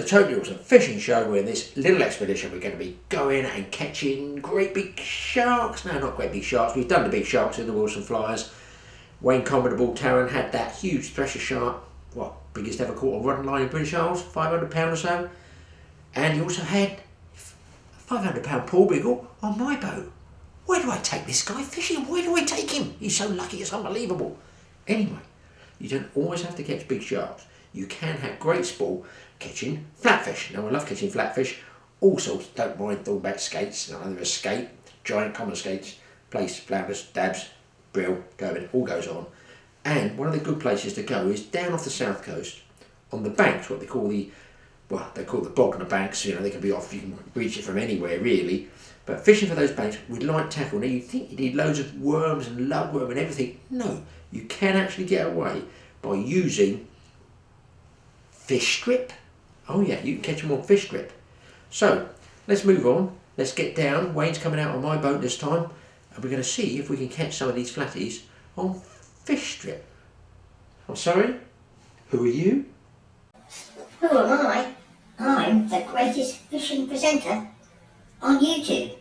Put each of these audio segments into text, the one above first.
the Totally Awesome Fishing Show. We're in this little expedition. We're going to be going and catching great big sharks. No, not great big sharks. We've done the big sharks in the Wilson Flyers. Wayne Comben, the Bull Taran, had that huge thresher shark. What, biggest ever caught on rod and line in British Isles, 500 pound or so. And he also had a 500 pound pool beagle on my boat. Where do I take this guy fishing? Where do I take him? He's so lucky, it's unbelievable. Anyway, you don't always have to catch big sharks. You can have great sport catching flatfish. Now, I love catching flatfish. Also, don't mind thornback skates. Now, they're a skate, giant common skates, Plaice, flounders, dabs, brill, Comben, all goes on. And one of the good places to go is down off the south coast on the banks, what they call the, well, they call the Bognor banks. You know, they can be off, you can reach it from anywhere really. But fishing for those banks with light tackle, now you'd think you need loads of worms and lugworm and everything. No, you can actually get away by using fish strip. Oh yeah, you can catch them on fish strip. So, let's move on. Let's get down. Wayne's coming out on my boat this time. And we're going to see if we can catch some of these flatties on fish strip. I'm sorry? Who are you? Who am I? I'm the greatest fishing presenter on YouTube.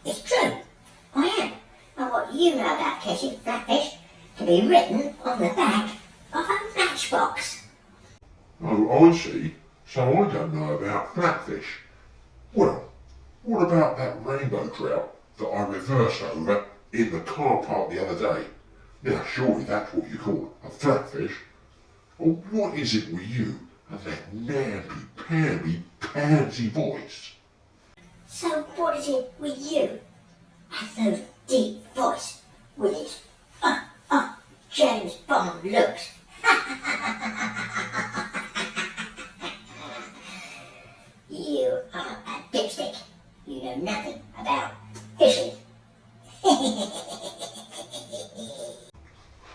It's true, I am. And what you know about catching flatfish can be written on the back of a matchbox. Oh, I see. So I don't know about flatfish. Well, what about that rainbow trout that I reversed over in the car park the other day? Now, surely that's what you call a flatfish. Or what is it with you and that namby-pamby pansy voice? So what is it with you and those deep voice with his James Bond looks? You are a dipstick. You know nothing about fishing.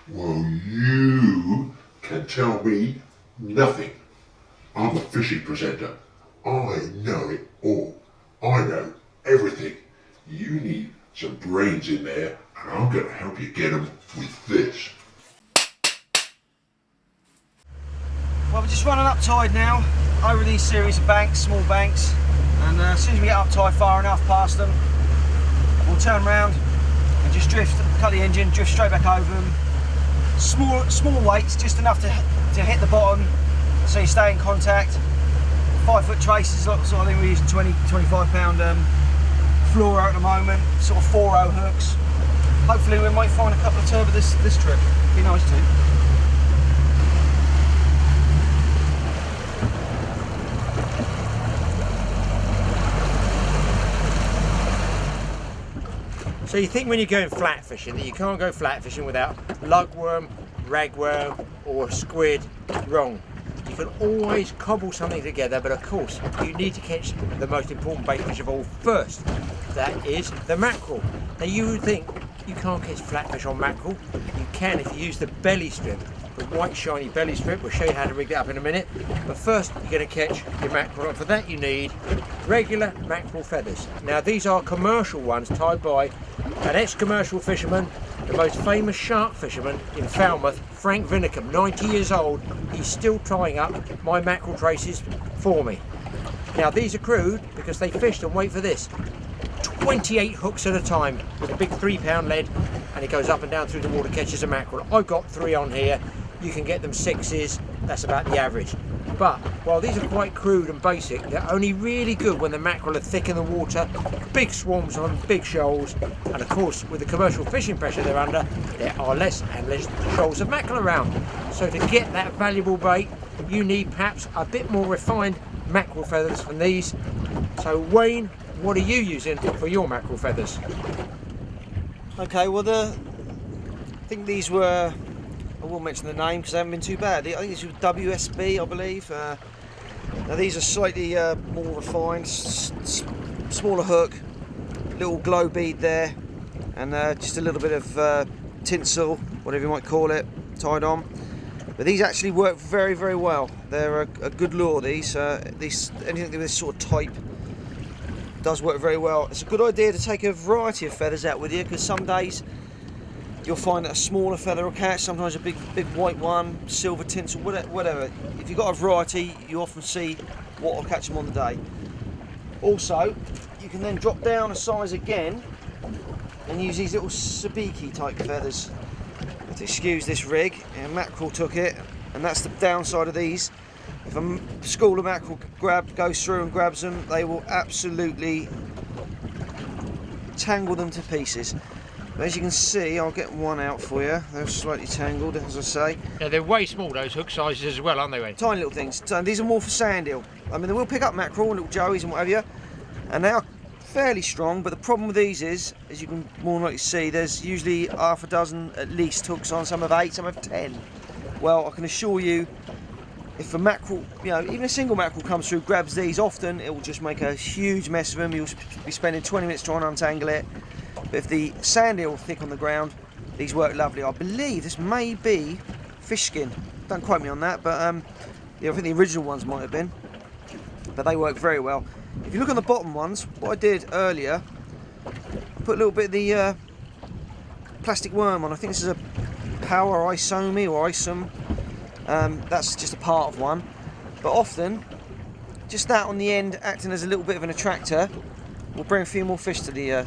Well, you can tell me nothing. I'm a fishing presenter. I know it all. I know everything. You need some brains in there, and I'm going to help you get them with this. Well, we're just running up tide now, over these series of banks, small banks, and as soon as we get up tide far enough past them, we'll turn around and just drift, cut the engine, drift straight back over them. Small weights, just enough to hit the bottom, so you stay in contact. 5 foot traces, sort of thing. We're using 20-25 pound fluoro at the moment, sort of 4-0 hooks. Hopefully we might find a couple of turbot this trip. Be nice too. So you think when you're going flat fishing that you can't go flat fishing without lugworm, ragworm or squid. Wrong. You can always cobble something together, but of course you need to catch the most important bait fish of all first. That is the mackerel. Now you would think you can't catch flatfish on mackerel. You can if you use the belly strip, the white shiny belly strip. We'll show you how to rig that up in a minute. But first you're going to catch your mackerel, and for that you need regular mackerel feathers. Now these are commercial ones tied by an ex-commercial fisherman, the most famous shark fisherman in Falmouth, Frank Vinicum, 90 years old. He's still tying up my mackerel traces for me. Now these are crude because they fished, and wait for this, 28 hooks at a time with a big 3-pound lead, and it goes up and down through the water, catches a mackerel. I've got 3 on here. You can get them 6s, that's about the average. But while these are quite crude and basic, they're only really good when the mackerel are thick in the water, big swarms on big shoals, and of course with the commercial fishing pressure they're under, there are less and less shoals of mackerel around. So to get that valuable bait, you need perhaps a bit more refined mackerel feathers than these. So Wayne, what are you using for your mackerel feathers? Okay, well I think these were, I won't mention the name because they haven't been too bad. I think these were WSB, I believe. Now these are slightly more refined, smaller hook, little glow bead there, and just a little bit of tinsel, whatever you might call it, tied on. But these actually work very, very well. They're a good lure. These anything of this sort of type does work very well. It's a good idea to take a variety of feathers out with you, because some days you'll find that a smaller feather will catch, sometimes a big white one, silver tinsel, whatever. If you've got a variety, you often see what will catch them on the day. Also, you can then drop down a size again and use these little sabiki type feathers. Let's excuse this rig, mackerel took it, and that's the downside of these. If a school of mackerel goes through and grabs them, they will absolutely tangle them to pieces. But as you can see, I'll get one out for you. They're slightly tangled, as I say. Yeah, they're way small, those hook sizes as well, aren't they, Wayne? Tiny little things. So these are more for sand eel. I mean, they will pick up mackerel, little joeys and whatever, and they are fairly strong, but the problem with these is, as you can more than likely see, there's usually half a dozen at least hooks on, some have 8, some have 10. Well, I can assure you, if a mackerel, you know, even a single mackerel comes through, grabs these, often it will just make a huge mess of them. You'll be spending 20 minutes trying to untangle it. But if the sand eel are thick on the ground, these work lovely. I believe this may be fish skin. Don't quote me on that, but yeah, I think the original ones might have been. But they work very well. If you look on the bottom ones, what I did earlier, put a little bit of the plastic worm on. I think this is a Power Isomi or Isom. That's just a part of one, but often just that on the end acting as a little bit of an attractor will bring a few more fish to the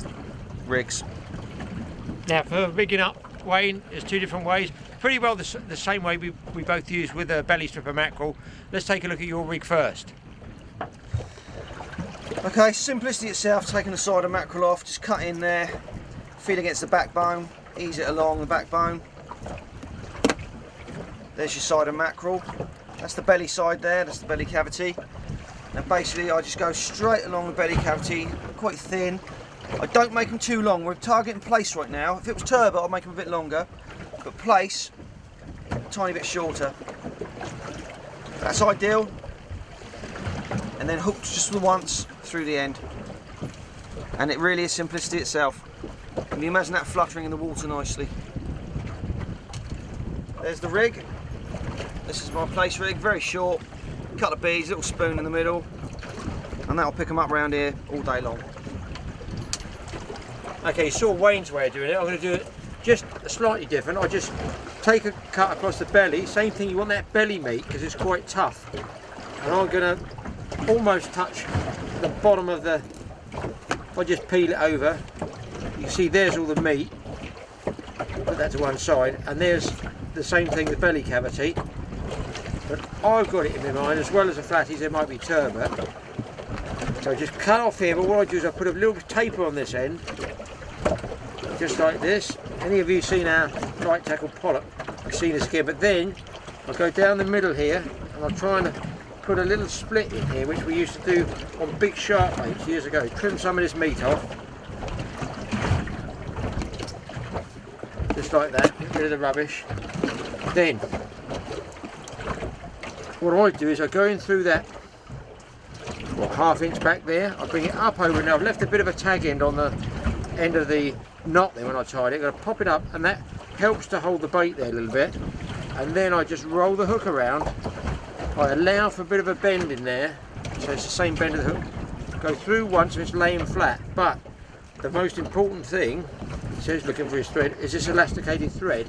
rigs. Now for rigging up, Wayne, there's 2 different ways, pretty well the same way we both use with a belly strip of mackerel. Let's take a look at your rig first. Okay, simplicity itself, taking the side of mackerel off, just cut in there, feel against the backbone, ease it along the backbone. There's your side of mackerel. That's the belly side there, that's the belly cavity. Now basically I just go straight along the belly cavity, quite thin. I don't make them too long. We're targeting Plaice right now. If it was Turbot, I'd make them a bit longer, but Plaice, a tiny bit shorter. That's ideal. And then hooked just the once through the end. And it really is simplicity itself. Can you imagine that fluttering in the water nicely? There's the rig. This is my Plaice rig, very short, couple of beads, little spoon in the middle, and that'll pick them up around here all day long. Okay, you saw Wayne's way of doing it. I'm going to do it just slightly different. I just take a cut across the belly, same thing, you want that belly meat because it's quite tough. And I'm going to almost touch the bottom of the, if I just peel it over, you can see there's all the meat. Put that to one side, and there's the same thing, the belly cavity. But I've got it in my mind, as well as the flatties, there might be turbot. So just cut off here, but what I do is I put a little taper on this end, just like this. Any of you seen our light tackle pollock, you've seen the skin, but then I go down the middle here, and I'm trying to put a little split in here, which we used to do on big shark baits years ago. Trim some of this meat off, just like that, get rid of the rubbish. Then what I do is I go in through that, what, ½ inch back there, I bring it up over. Now I've left a bit of a tag end on the end of the knot there when I tied it. I'm going to pop it up, and that helps to hold the bait there a little bit. And then I just roll the hook around. I allow for a bit of a bend in there, so it's the same bend of the hook. Go through once and it's laying flat. But the most important thing, he says looking for his thread, is this elasticated thread.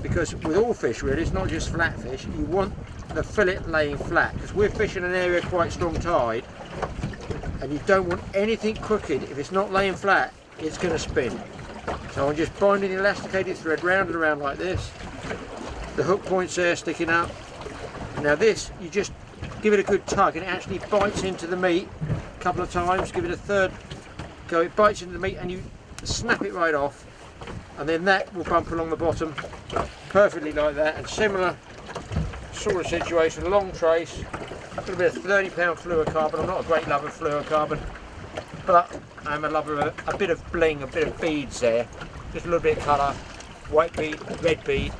Because with all fish really, it's not just flatfish, you want the fillet laying flat, because we're fishing an area quite strong tide, and you don't want anything crooked. If it's not laying flat, it's going to spin. So I'm just binding the elasticated thread round and around like this. The hook points there sticking up. Now this, you just give it a good tug and it actually bites into the meat a couple of times. Give it a third go, it bites into the meat and you snap it right off, and then that will bump along the bottom perfectly like that. And similar sort of situation, long trace, a little bit of 30-pound fluorocarbon. I'm not a great lover of fluorocarbon, but I'm a lover of a bit of bling, a bit of beads there, just a little bit of colour, white bead, red bead,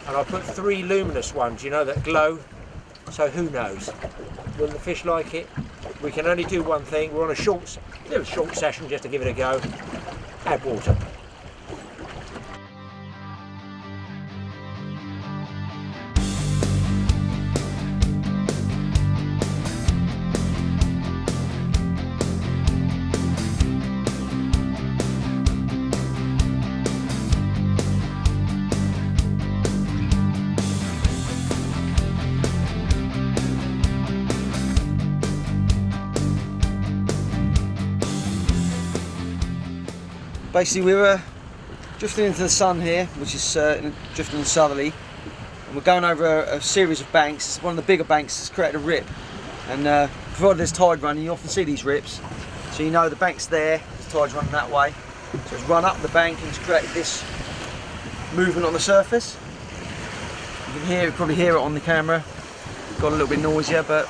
and I put 3 luminous ones, you know, that glow. So who knows, will the fish like it? We can only do one thing. We're on a little short session just to give it a go. Add water. Basically, we were drifting into the sun here, which is drifting southerly, and we're going over a series of banks. It's one of the bigger banks that's created a rip, and provided there's tide running, you often see these rips, so you know the bank's there, the tide's running that way, so it's run up the bank and it's created this movement on the surface. You can hear it, probably hear it on the camera. Got a little bit noisier, but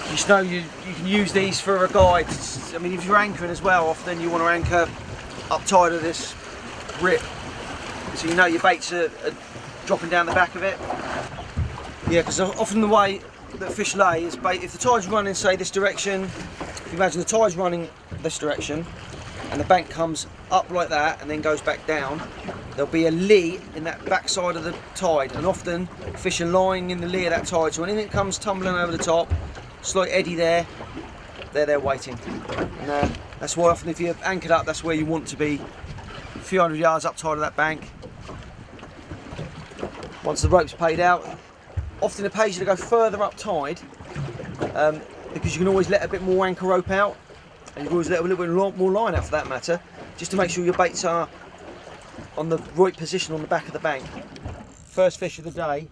you just know you can use these for a guide. I mean, if you're anchoring as well, often you want to anchor up tide of this rip, so you know your baits are dropping down the back of it. Yeah, because often the way that fish lay is if the tide's running, say, this direction, if you imagine the tide's running this direction and the bank comes up like that and then goes back down, there'll be a lee in that back side of the tide, and often fish are lying in the lee of that tide, so when anything comes tumbling over the top, slight eddy there, they're there waiting. And that's why often if you're anchored up, that's where you want to be, a few hundred yards up tide of that bank. Once the rope's paid out, often it pays you to go further up tide, because you can always let a bit more anchor rope out, and you can always let a little bit more line out for that matter, just to make sure your baits are on the right position on the back of the bank. First fish of the day,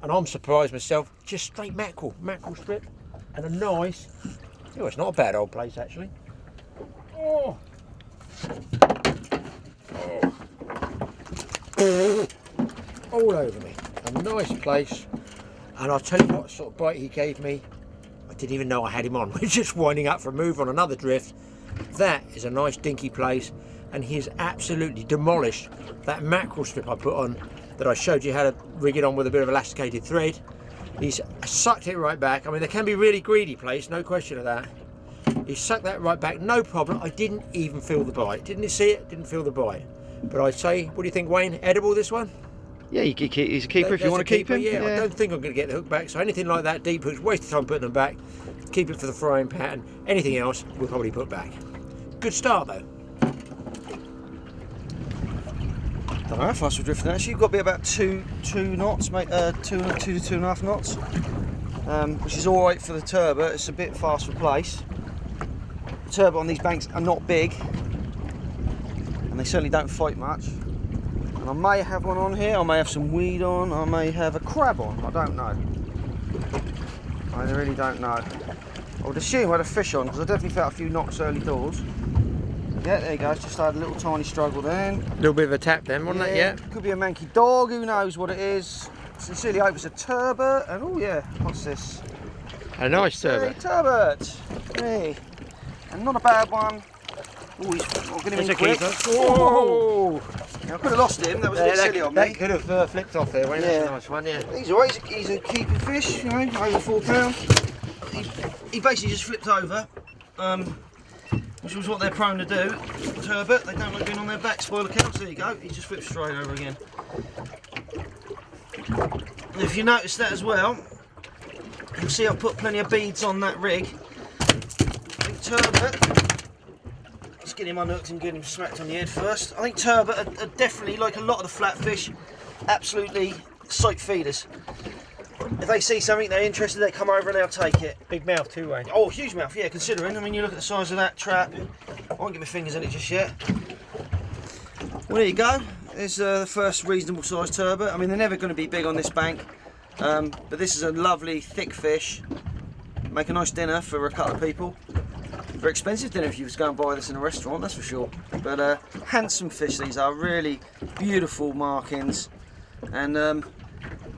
and I'm surprised myself, just straight mackerel strip, and a nice, oh, it's not a bad old place actually. Oh. Oh. All over me, a nice place, and I'll tell you what sort of bite he gave me. I didn't even know I had him on. We're just winding up for a move on another drift. That is a nice dinky place, and he's absolutely demolished that mackerel strip I put on that I showed you how to rig it on with a bit of elasticated thread. He's sucked it right back. I mean, there can be really greedy Plaice, no question of that. He sucked that right back, no problem. I didn't even feel the bite. Didn't see it, didn't feel the bite. But I'd say, what do you think, Wayne? Edible, this one? Yeah, he's a keeper if you want to keep him. Yeah, I don't think I'm going to get the hook back, so anything like that, deep hooks, waste of time putting them back. Keep it for the frying pan. Anything else, we'll probably put back. Good start though. Don't know how fast we're drifting actually. You've got to be about two knots, mate. 2 to 2.5 knots, which is all right for the turbot. It's a bit fast for Plaice. The turbot on these banks are not big, and they certainly don't fight much. And I may have one on here. I may have some weed on. I may have a crab on. I don't know. I really don't know. I would assume I had a fish on because I definitely felt a few knocks early doors. Yeah, there you go. It's just had a little tiny struggle then. A little bit of a tap then, wasn't it? Yeah. Could be a manky dog. Who knows what it is? Sincerely hope it's a turbot. And oh yeah, what's this? A nice turbot. Hey, turbot. Hey, and not a bad one. Oh, I'll get him in quick. Oh! Yeah, I could have lost him. That was a bit silly on me. That could have flipped off there. Wasn't it? That's a nice one. Yeah. He's alright. He's a keeping fish. You know, over 4 pounds. He basically just flipped over, which was what they're prone to do. Turbot, they don't like being on their backs by all accounts. There you go. He just flipped straight over again. And if you notice that as well, you'll see I've put plenty of beads on that rig. I think turbot. Let's get him unhooked and get him smacked on the head first. I think turbot are definitely, like a lot of the flatfish, absolutely sight feeders. If they see something they're interested, they come over and they'll take it. Big mouth too, Wayne. Oh, huge mouth, yeah, considering. I mean, you look at the size of that trap. I won't get my fingers in it just yet. Well, there you go. There's the first reasonable sized turbot. I mean, they're never going to be big on this bank, but this is a lovely, thick fish. Make a nice dinner for a couple of people. Very expensive dinner if you was going to buy this in a restaurant, that's for sure. But handsome fish these are, really beautiful markings. And in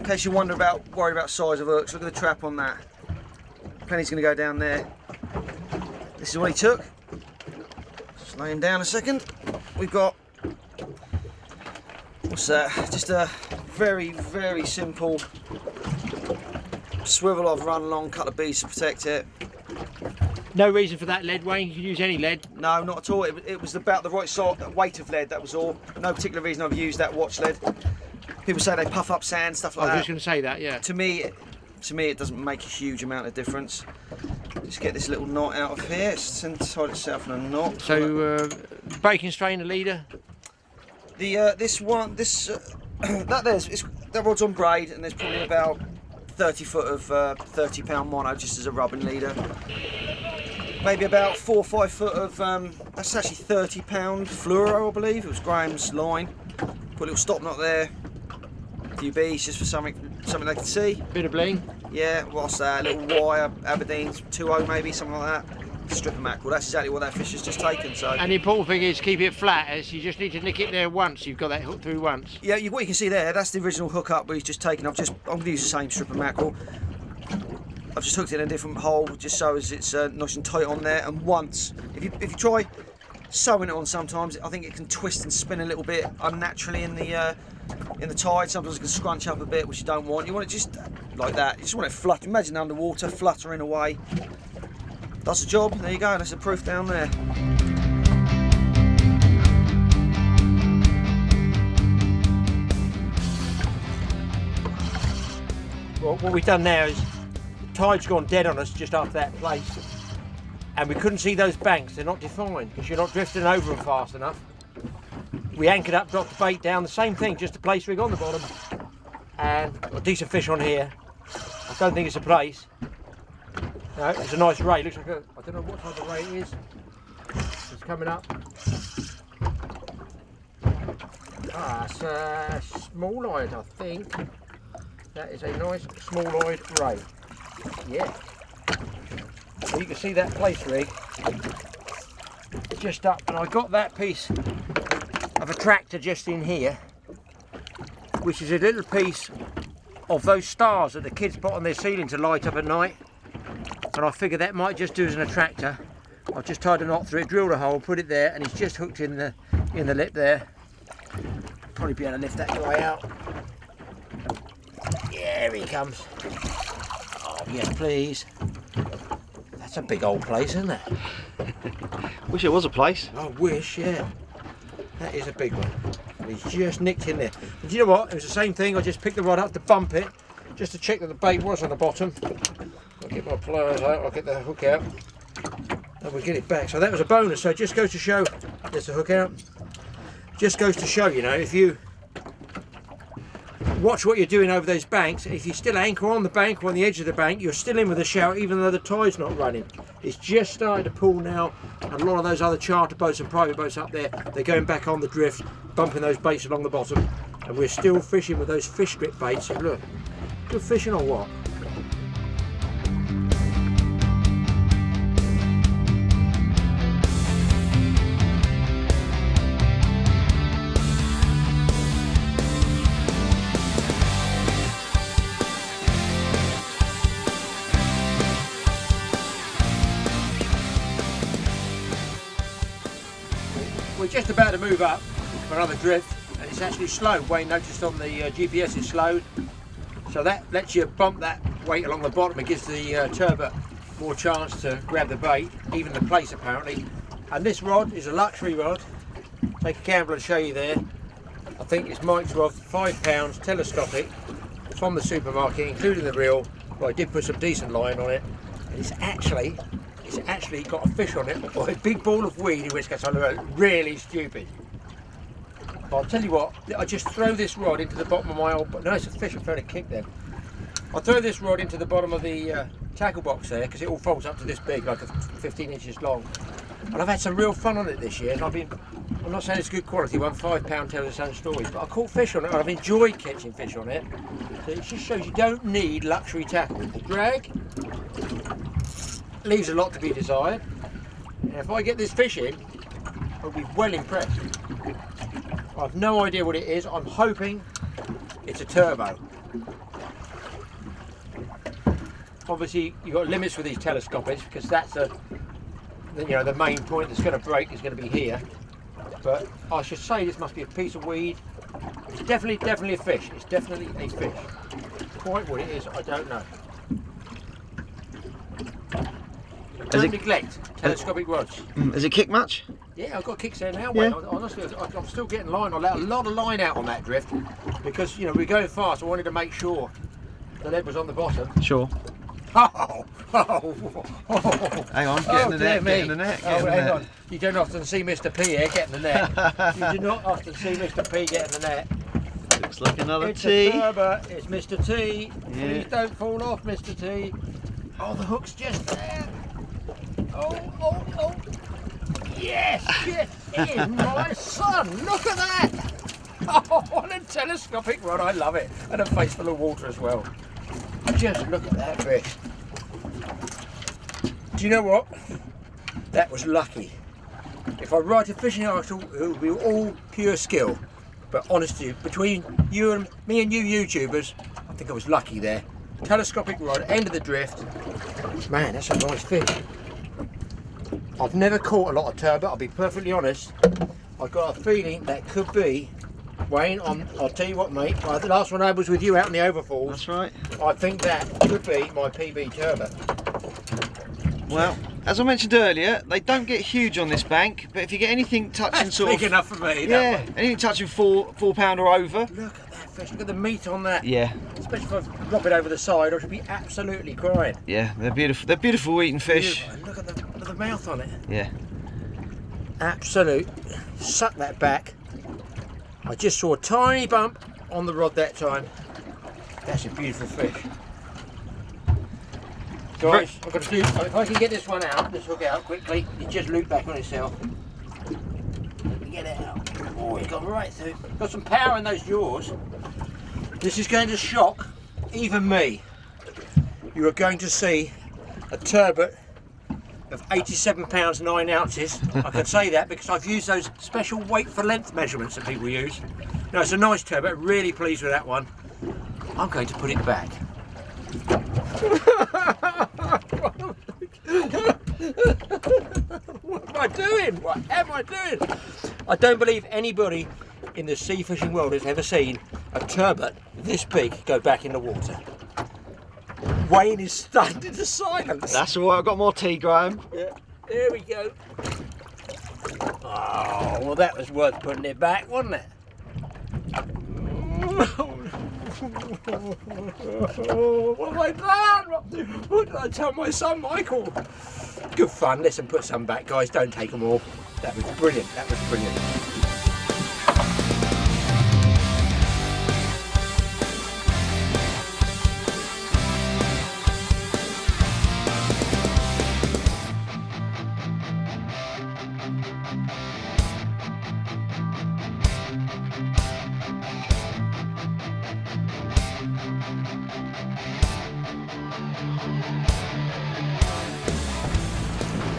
case you worried about size of hooks, look at the trap on that. Plenty's going to go down there. This is what he took. Just lay him down a second. We've got, what's that? Just a very, very simple swivel I've run along, cut of beads to protect it. No reason for that lead, Wayne. You could use any lead. No, not at all. It was about the right sort weight of lead, that was all. No particular reason I've used that watch lead. People say they puff up sand, stuff like that. I was just going to say that, yeah. To me, it doesn't make a huge amount of difference. Just get this little knot out of here. It's tied itself in a knot. So, breaking strain, the leader. That rod's on braid, and there's probably about 30 foot of 30 pound mono just as a rubbing leader. maybe about 4 or 5 foot of, that's actually £30 fluoro, I believe. It was Graham's line. Put a little stop knot there, a few beads just for something they can see. Bit of bling. Yeah, what's that? A little wire, Aberdeen's 2.0 maybe, something like that. Stripper mackerel, that's exactly what that fish has just taken. So. And the important thing is keep it flat, as you just need to nick it there once. You've got that hook through once. Yeah, what you can see there, that's the original hook up where he's just taken. I'm going to use the same stripper mackerel. I've just hooked it in a different hole just so as it's nice and tight on there. And once, if you try sewing it on, sometimes I think it can twist and spin a little bit unnaturally in the tide. Sometimes it can scrunch up a bit, which you don't want. You want it just like that. You just want it flutter. Imagine underwater, fluttering away. That's the job. There you go. That's the proof down there. Well, what we've done now is the tide's gone dead on us just after that place, and we couldn't see those banks. They're not defined because you're not drifting over them fast enough. We anchored up, dropped the bait down, the same thing, just a Plaice rig on the bottom, and a decent fish on here. I don't think it's a Plaice. No, it's a nice ray. Looks like a, I don't know what type of ray it is. It's coming up. Ah, it's a small-eyed, I think. That is a nice small-eyed ray. Yeah. So you can see that Plaice rig just up, and I got that piece of a tractor just in here, which is a little piece of those stars that the kids put on their ceiling to light up at night. And I figured that might just do as an attractor. I've just tied a knot through it, drilled a hole, put it there, and it's just hooked in the lip there. Probably be able to lift that guy out. Yeah, here he comes. Oh yes, please. That's a big old Plaice, isn't it? Wish it was a Plaice. I wish, yeah. That is a big one. He's just nicked in there. And you know what? It was the same thing. I just picked the rod up to bump it, just to check that the bait was on the bottom. I'll get my pliers out, I'll get the hook out, and we'll get it back. So that was a bonus. So it just goes to show, there's the hook out. Just goes to show, you know, if you watch what you're doing over those banks, if you still anchor on the bank or on the edge of the bank, you're still in with a shout even though the tide's not running. It's just starting to pull now, and a lot of those other charter boats and private boats up there, they're going back on the drift, bumping those baits along the bottom, and we're still fishing with those fish grip baits. So look, good fishing or what? We're just about to move up for another drift, and it's actually slowed. Wayne noticed on the GPS it's slowed, so that lets you bump that weight along the bottom. It gives the turbot more chance to grab the bait, even the Plaice apparently. And this rod is a luxury rod. Take a camera and show you there. I think it's Mike's rod, £5, telescopic, from the supermarket, including the reel. Well, I did put some decent line on it, and it's actually got a fish on it, or a big ball of weed, in which case I look really stupid. But I'll tell you what, I just throw this rod into the bottom of my old, no, it's a fish, I'm throwing a kick then. I'll throw this rod into the bottom of the tackle box there, because it all folds up to this big, like 15 inches long. And I've had some real fun on it this year, and I'm not saying it's good quality one, £5 tells its own stories, but I caught fish on it, and I've enjoyed catching fish on it. So it just shows you don't need luxury tackle. The drag leaves a lot to be desired, and if I get this fish in, I'll be well impressed. I've no idea what it is. I'm hoping it's a turbo. Obviously you've got limits with these telescopics, because that's the main point that's going to break is going to be here. But I should say this must be a piece of weed. It's definitely a fish. It's definitely a fish. Quite what it is, I don't know. Don't neglect telescopic rods. Has it kicked much? Yeah, I've got kicks there now. Yeah. Wait, honestly, I'm still getting line. I let a lot of line out on that drift because, you know, we're going fast. I wanted to make sure the lead was on the bottom. Sure. Oh. Hang on, get in the net, get in the net, get in the hang net. on. You don't often see Mr. P here getting the net. You do not often see Mr. P getting the net. Looks like another It's T. a turbot. It's Mr. T. Yeah. Please don't fall off, Mr. T. Oh, the hook's just there. Oh. Yes, it is my son. Look at that. Oh, what a telescopic rod. I love it. And a face full of water as well. Just look at that fish. Do you know what? That was lucky. If I write a fishing article, it will be all pure skill. But honestly, between you and me and you YouTubers, I think I was lucky there. Telescopic rod, end of the drift. Man, that's a nice fish. I've never caught a lot of turbot, I'll be perfectly honest. I've got a feeling that could be, Wayne, I'll tell you what mate, the last one I was with you out in the overfalls. That's right. I think that could be my PB turbot. Well, as I mentioned earlier, they don't get huge on this bank, but if you get anything touching That's sort big of... enough for me, Yeah, that one. anything touching £4 or over. Look at that fish, look at the meat on that. Yeah. Especially if I drop it over the side, I should be absolutely crying. Yeah, they're beautiful. They're beautiful eating fish. Beautiful. And look at the mouth on it. Yeah. Absolute. Suck that back. I just saw a tiny bump on the rod that time. That's a beautiful fish. Guys, I've got to do, if I can get this one out, this hook out quickly, it just looped back on itself. Let me get it out. Oh, it's gone right through. Got some power in those jaws. This is going to shock even me. You are going to see a turbot of 87 pounds 9 ounces. I can say that because I've used those special weight for length measurements that people use. No, it's a nice turbot, really pleased with that one. I'm going to put it back. What am I doing? What am I doing? I don't believe anybody in the sea fishing world has ever seen a turbot this big go back in the water. Wayne is stunned into silence. That's all right, I've got more tea, Graham. Yeah, there we go. Oh, well that was worth putting it back, wasn't it? What have I done? What did I tell my son Michael? Good fun. Listen, put some back, guys. Don't take them all. That was brilliant. That was brilliant.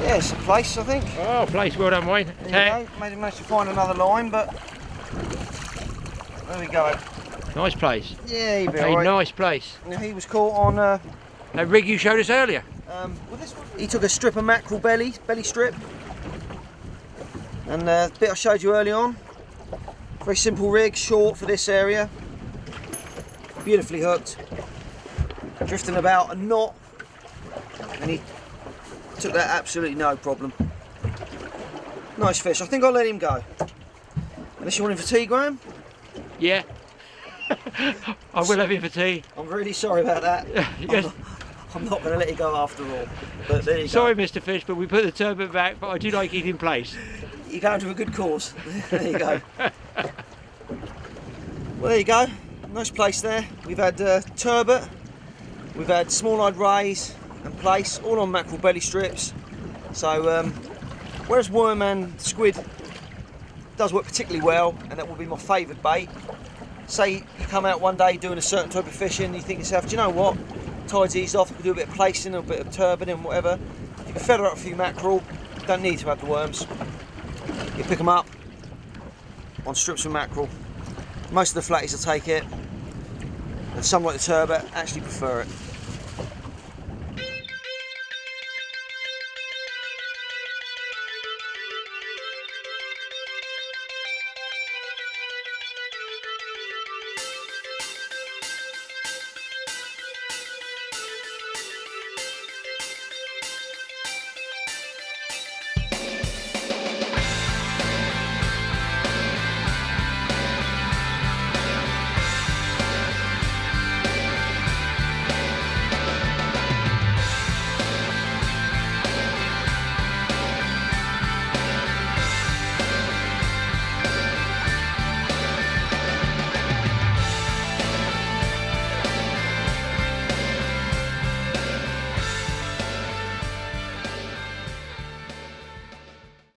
Yeah, it's a Plaice, I think. Oh, Plaice, well done, Wayne. There you go. Managed to find another line, but there we go. Nice Plaice. Yeah, he'd be A alright. nice place. He was caught on. That rig you showed us earlier. Well, this one. He took a strip of mackerel belly strip, and the bit I showed you early on. Very simple rig, short for this area. Beautifully hooked, drifting about a knot, and he took that absolutely no problem. Nice fish. I think I'll let him go. Unless you want him for tea, Graham? Yeah. I will have it for tea. I'm really sorry about that. Yes. I'm not going to let you go after all. But there you Sorry, go. Mr. Fish, but we put the turbot back, but I do like eating Plaice. You're going to a good cause. There you go. Well, there you go. Nice place there. We've had turbot, we've had small-eyed rays and Plaice, all on mackerel belly strips. So, whereas worm and squid does work particularly well, and that will be my favourite bait. Say you come out one day doing a certain type of fishing, and you think to yourself, do you know what? Tide's eased off, I could do a bit of placing, a bit of turbot and whatever. You can feather up a few mackerel, you don't need to have the worms. You pick them up on strips of mackerel. Most of the flatties will take it, and some like the turbot actually prefer it.